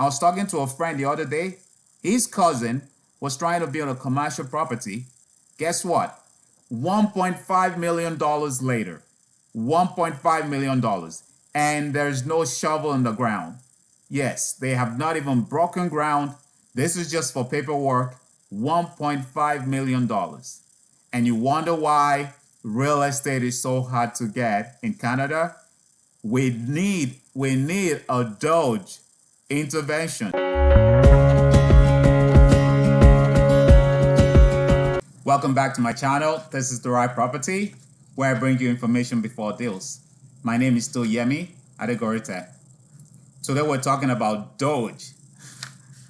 I was talking to a friend the other day. His cousin was trying to build a commercial property. Guess what? $1.5 million later. $1.5 million. And there's no shovel in the ground. Yes, they have not even broken ground. This is just for paperwork. $1.5 million. And you wonder why real estate is so hard to get in Canada? We need a DOGE intervention. Welcome back to my channel. This is The Right Property, where I bring you information before deals. My name is still Yemiadegorite. Today we're talking about DOGE.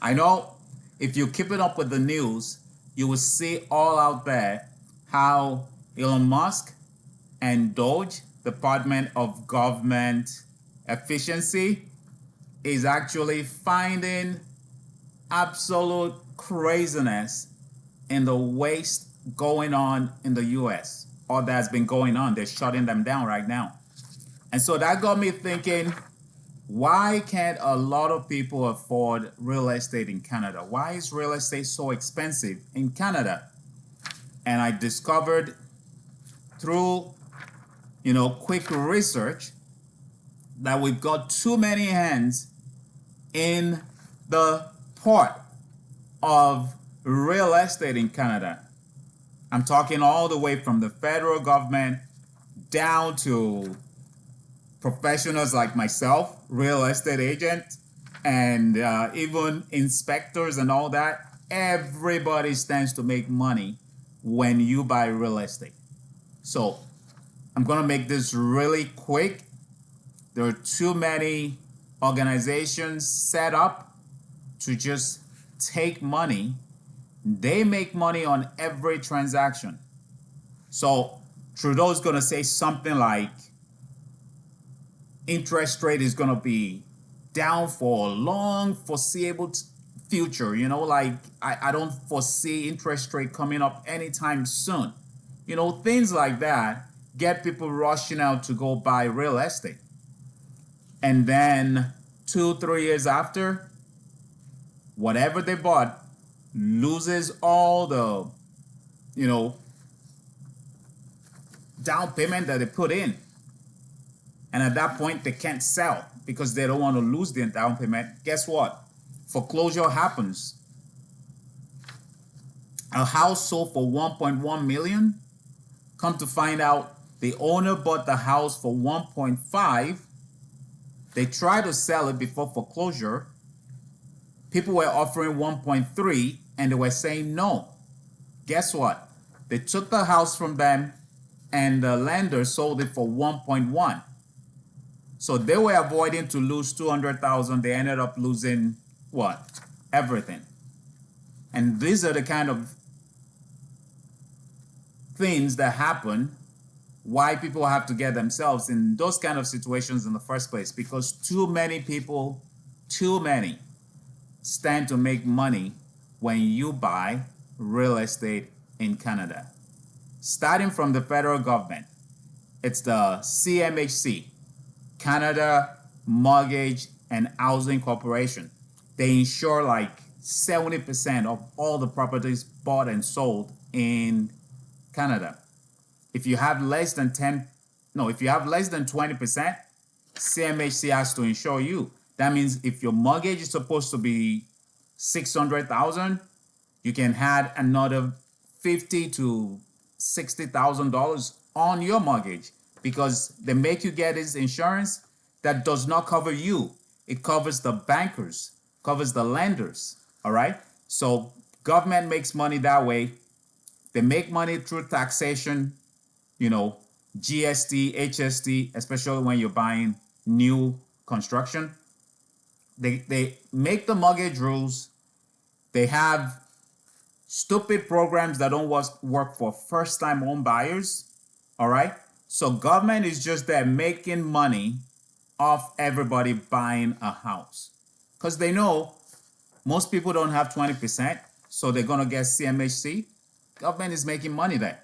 I know if you're keeping up with the news, you will see all out there how Elon Musk and DOGE, Department of Government Efficiency, is actually finding absolute craziness in the waste going on in the US, or that's been going on. They're shutting them down right now. And so that got me thinking, why can't a lot of people afford real estate in Canada? Why is real estate so expensive in Canada? And I discovered through, quick research that we've got too many hands in the pot of real estate in Canada. I'm talking all the way from the federal government down to professionals like myself, real estate agents, and even inspectors and all that. Everybody stands to make money when you buy real estate. So I'm going to make this really quick. There are too many organizations set up to just take money. They make money on every transaction. So Trudeau's going to say something like interest rate is going to be down for a long foreseeable future. I don't foresee interest rate coming up anytime soon. Things like that get people rushing out to go buy real estate. And then 2-3 years after, whatever they bought loses all the, down payment that they put in. And at that point, they can't sell because they don't want to lose their down payment. Guess what? Foreclosure happens. A house sold for $1.1 million. Come to find out, the owner bought the house for $1.5. They tried to sell it before foreclosure. People were offering $1.3 and they were saying no. Guess what? They took the house from them and the lender sold it for $1.1. So they were avoiding to lose $200,000. They ended up losing what? Everything. And these are the kind of things that happen, why people have to get themselves in those kind of situations in the first place, because too many people, stand to make money when you buy real estate in Canada. Starting from the federal government, it's the CMHC, Canada Mortgage and Housing Corporation. They insure like 70% of all the properties bought and sold in Canada. If you have less than 20%, CMHC has to insure you. That means if your mortgage is supposed to be $600,000, you can add another $50,000 to $60,000 on your mortgage, because they make you get this insurance that does not cover you. It covers the bankers, covers the lenders. All right. So government makes money that way. They make money through taxation, GST, HST, especially when you're buying new construction. They make the mortgage rules. They have stupid programs that don't work for first-time home buyers. All right. So government is just there making money off everybody buying a house, because they know most people don't have 20%. So they're going to get CMHC. Government is making money there.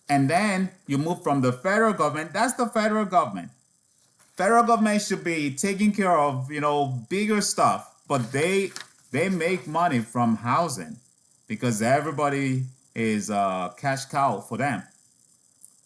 And then you move from the federal government. That's the federal government. Federal government should be taking care of, bigger stuff. but they make money from housing because everybody is a cash cow for them.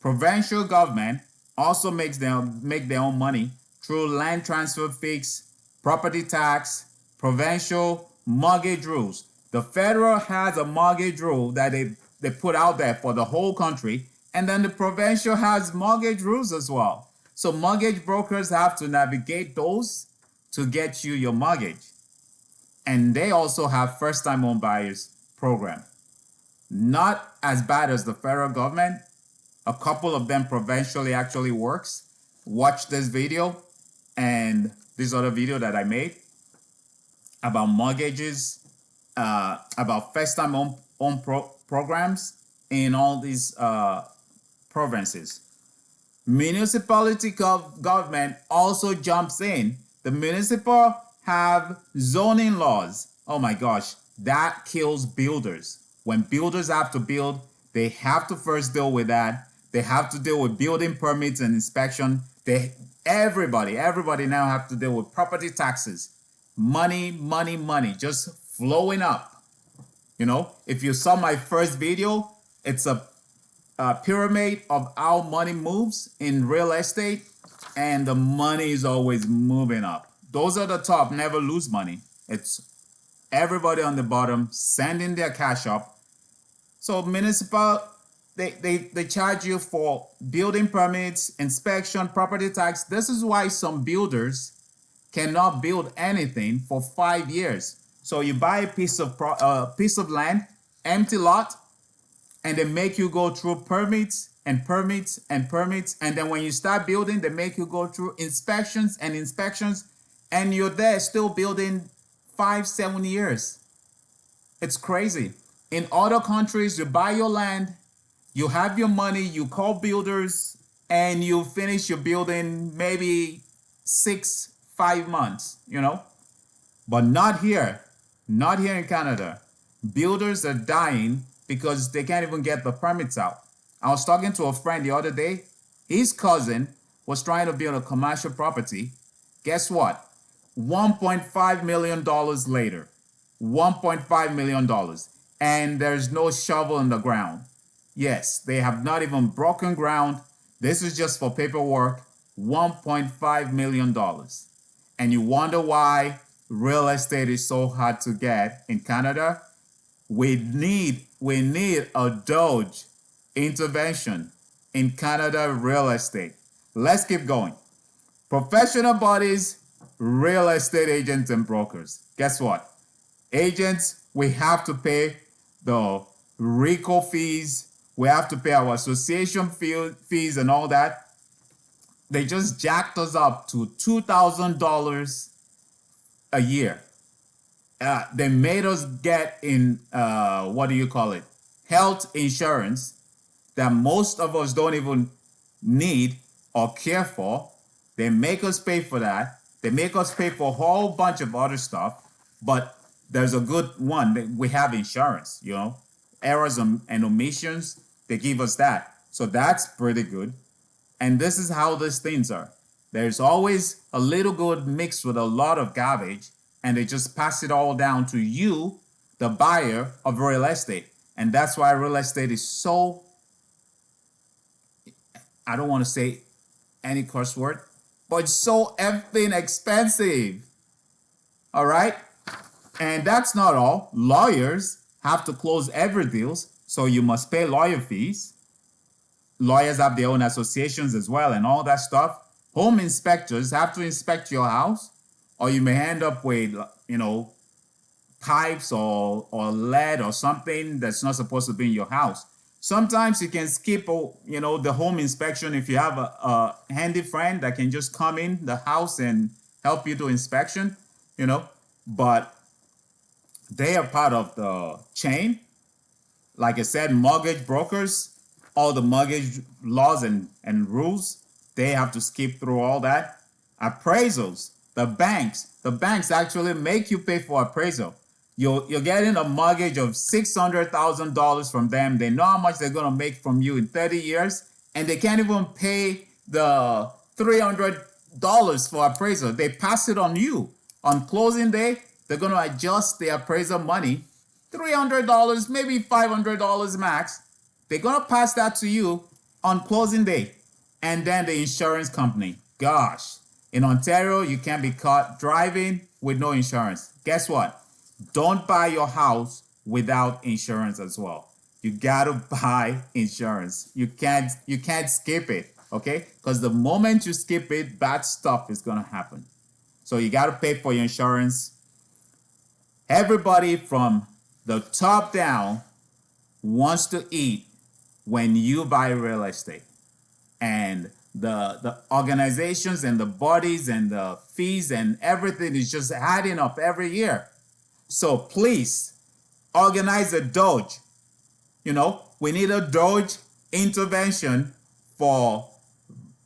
Provincial government also make their own money through land transfer fees, property tax, provincial mortgage rules. The federal has a mortgage rule that they put out there for the whole country, and then the provincial has mortgage rules as well. So mortgage brokers have to navigate those to get you your mortgage. And they also have first-time home buyers program. Not as bad as the federal government. A couple of them provincially actually works. Watch this video and this other video that I made about mortgages, about first-time home programs in all these provinces. Municipality government also jumps in. The municipal have zoning laws. Oh my gosh, that kills builders. When builders have to build, they have to first deal with that. They have to deal with building permits and inspection. Everybody now have to deal with property taxes. Money, just flowing up. You know, if you saw my first video, it's a pyramid of how money moves in real estate, and the money is always moving up. Those at the top never lose money. It's everybody on the bottom sending their cash up. So municipal, they charge you for building permits, inspection, property tax. This is why some builders cannot build anything for 5 years. So you buy a piece of land, empty lot, and they make you go through permits, and then when you start building, they make you go through inspections, and you're there still building 5-7 years. It's crazy. In other countries, you buy your land, you have your money, you call builders, and you finish your building maybe 5 months, you know? But not here in Canada. Builders are dying because they can't even get the permits out. I was talking to a friend the other day. His cousin was trying to build a commercial property. Guess what? $1.5 million later. $1.5 million. And there's no shovel in the ground. Yes, they have not even broken ground. This is just for paperwork. $1.5 million. And you wonder why real estate is so hard to get in Canada? We need a DOGE intervention in Canada real estate. Let's keep going. Professional bodies, real estate agents and brokers. Guess what? Agents, we have to pay the RICO fees. We have to pay our association fees and all that. They just jacked us up to $2,000 a year. They made us get in, health insurance that most of us don't even need or care for. They make us pay for that. They make us pay for a whole bunch of other stuff. But there's a good one. We have insurance, you know. Errors and omissions, they give us that. So that's pretty good. And this is how these things are. There's always a little good mixed with a lot of garbage, and they just pass it all down to you, the buyer of real estate. And that's why real estate is so, I don't want to say any curse word, but it's so effing expensive. All right? And that's not all. Lawyers have to close every deal, so you must pay lawyer fees. Lawyers have their own associations as well and all that stuff. Home inspectors have to inspect your house, or you may end up with, you know, pipes or lead or something that's not supposed to be in your house. Sometimes you can skip, you know, the home inspection if you have a handy friend that can just come in the house and help you do inspection, you know. But they are part of the chain. Like I said, mortgage brokers, all the mortgage laws and rules, they have to skip through all that. Appraisals, the banks actually make you pay for appraisal. You're getting a mortgage of $600,000 from them. They know how much they're going to make from you in 30 years, and they can't even pay the $300 for appraisal. They pass it on you. On closing day, they're going to adjust the appraisal money, $300, maybe $500 max. They're going to pass that to you on closing day. And then the insurance company. Gosh, in Ontario, you can't be caught driving with no insurance. Guess what? Don't buy your house without insurance as well. You gotta buy insurance. You can't skip it, okay? Because the moment you skip it, bad stuff is gonna happen. So you gotta pay for your insurance. Everybody from the top down wants to eat when you buy real estate. And the organizations and the bodies and the fees and everything is just adding up every year. So please organize a DOGE. We need a DOGE intervention for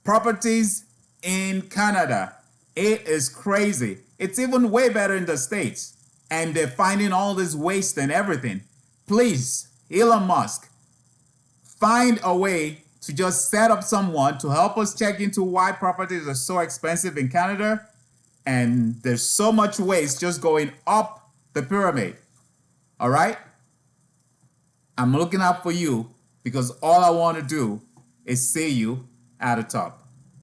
properties in Canada. It is crazy. It's even way better in the States. And they're finding all this waste and everything. Please, Elon Musk, find a way to just set up someone to help us check into why properties are so expensive in Canada. And there's so much waste just going up the pyramid. All right? I'm looking out for you because all I want to do is see you at the top.